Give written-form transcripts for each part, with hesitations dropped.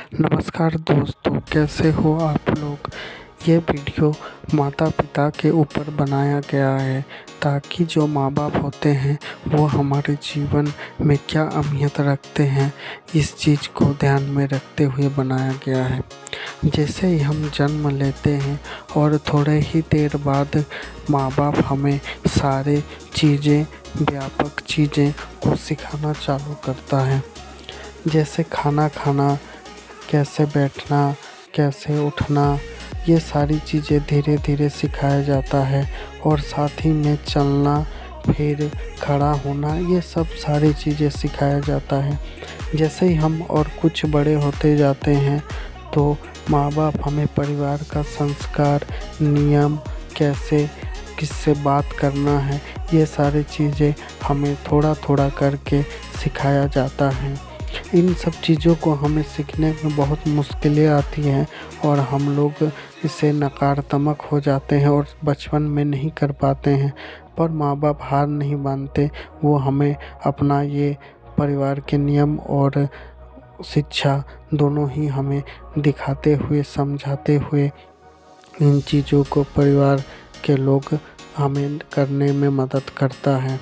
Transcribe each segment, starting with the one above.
नमस्कार दोस्तों, कैसे हो आप लोग। ये वीडियो माता पिता के ऊपर बनाया गया है ताकि जो माँ बाप होते हैं वो हमारे जीवन में क्या अहमियत रखते हैं, इस चीज़ को ध्यान में रखते हुए बनाया गया है। जैसे ही हम जन्म लेते हैं और थोड़े ही देर बाद माँ बाप हमें सारे चीज़ें, व्यापक चीज़ें को सिखाना चालू करता है। जैसे खाना खाना, कैसे बैठना, कैसे उठना, ये सारी चीज़ें धीरे धीरे सिखाया जाता है। और साथ ही में चलना, फिर खड़ा होना, ये सब सारी चीज़ें सिखाया जाता है। जैसे ही हम और कुछ बड़े होते जाते हैं तो माँ बाप हमें परिवार का संस्कार, नियम, कैसे किससे बात करना है, ये सारी चीज़ें हमें थोड़ा थोड़ा करके सिखाया जाता है। इन सब चीज़ों को हमें सीखने में बहुत मुश्किलें आती हैं और हम लोग इससे नकारात्मक हो जाते हैं और बचपन में नहीं कर पाते हैं। पर माँ बाप हार नहीं मानते, वो हमें अपना ये परिवार के नियम और शिक्षा दोनों ही हमें दिखाते हुए, समझाते हुए इन चीज़ों को परिवार के लोग हमें करने में मदद करता है।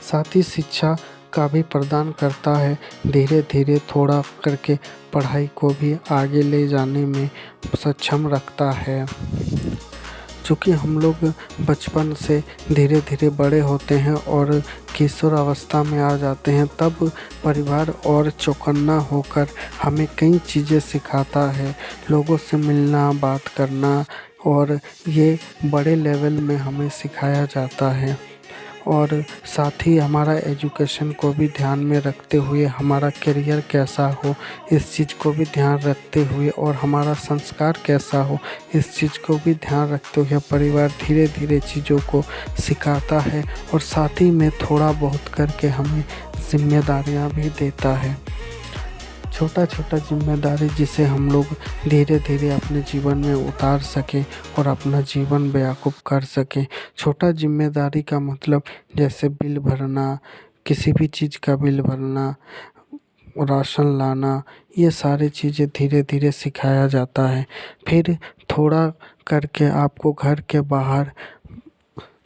साथ ही शिक्षा का भी प्रदान करता है, धीरे धीरे थोड़ा करके पढ़ाई को भी आगे ले जाने में सक्षम रखता है। चूँकि हम लोग बचपन से धीरे धीरे बड़े होते हैं और किशोर अवस्था में आ जाते हैं, तब परिवार और चौकन्ना होकर हमें कई चीज़ें सिखाता है। लोगों से मिलना, बात करना, और ये बड़े लेवल में हमें सिखाया जाता है। और साथ ही हमारा एजुकेशन को भी ध्यान में रखते हुए, हमारा करियर कैसा हो इस चीज़ को भी ध्यान रखते हुए, और हमारा संस्कार कैसा हो इस चीज़ को भी ध्यान रखते हुए परिवार धीरे धीरे चीज़ों को सिखाता है। और साथ ही में थोड़ा बहुत करके हमें जिम्मेदारियां भी देता है, छोटा छोटा जिम्मेदारी, जिसे हम लोग धीरे धीरे अपने जीवन में उतार सकें और अपना जीवन बेवकूफ़ कर सकें। छोटा जिम्मेदारी का मतलब जैसे बिल भरना, किसी भी चीज़ का बिल भरना, राशन लाना, ये सारी चीज़ें धीरे धीरे सिखाया जाता है। फिर थोड़ा करके आपको घर के बाहर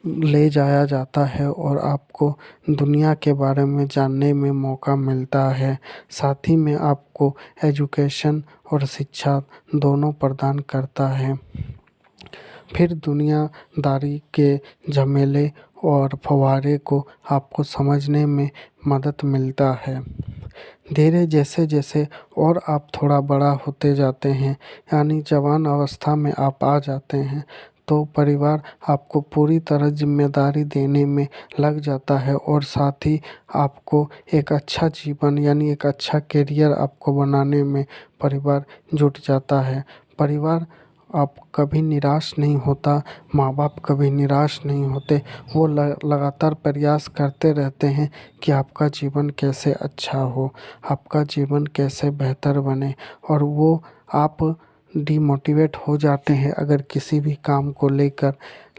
ले जाया जाता है और आपको दुनिया के बारे में जानने में मौका मिलता है। साथ ही में आपको एजुकेशन और शिक्षा दोनों प्रदान करता है। फिर दुनियादारी के झमेले और फव्वारे को आपको समझने में मदद मिलता है। धीरे जैसे जैसे और आप थोड़ा बड़ा होते जाते हैं, यानी जवान अवस्था में आप आ जाते हैं, तो परिवार आपको पूरी तरह जिम्मेदारी देने में लग जाता है। और साथ ही आपको एक अच्छा जीवन, यानी एक अच्छा करियर आपको बनाने में परिवार जुट जाता है। परिवार आप कभी निराश नहीं होता, माँ बाप कभी निराश नहीं होते। वो लगातार प्रयास करते रहते हैं कि आपका जीवन कैसे अच्छा हो, आपका जीवन कैसे बेहतर बने। और वो आप डिमोटिवेट हो जाते हैं अगर किसी भी काम को लेकर,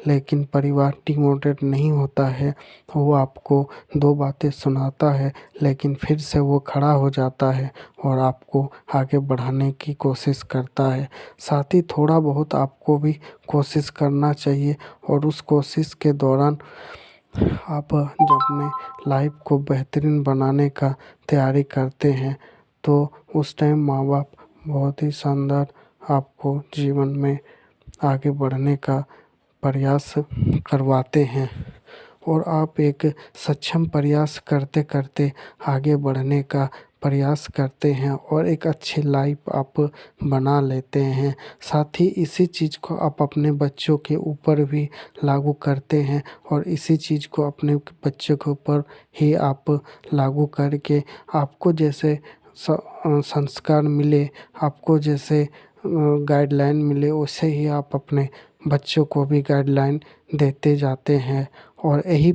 लेकिन परिवार डिमोटिवेट नहीं होता है। वो आपको दो बातें सुनाता है, लेकिन फिर से वो खड़ा हो जाता है और आपको आगे बढ़ाने की कोशिश करता है। साथ ही थोड़ा बहुत आपको भी कोशिश करना चाहिए, और उस कोशिश के दौरान आप जब अपने लाइफ को बेहतरीन बनाने का तैयारी करते हैं, तो उस टाइम माँ बाप बहुत ही शानदार आपको जीवन में आगे बढ़ने का प्रयास करवाते हैं। और आप एक सक्षम प्रयास करते करते आगे बढ़ने का प्रयास करते हैं और एक अच्छी लाइफ आप बना लेते हैं। साथ ही इसी चीज़ को आप अपने बच्चों के ऊपर भी लागू करते हैं, और इसी चीज़ को अपने बच्चों के ऊपर ही आप लागू करके आपको जैसे संस्कार मिले, आपको जैसे गाइडलाइन मिले, वैसे ही आप अपने बच्चों को भी गाइडलाइन देते जाते हैं। और यही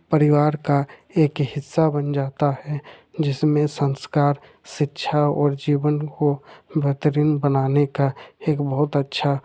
परिवार का एक हिस्सा बन जाता है, जिसमें संस्कार, शिक्षा और जीवन को बेहतरीन बनाने का एक बहुत अच्छा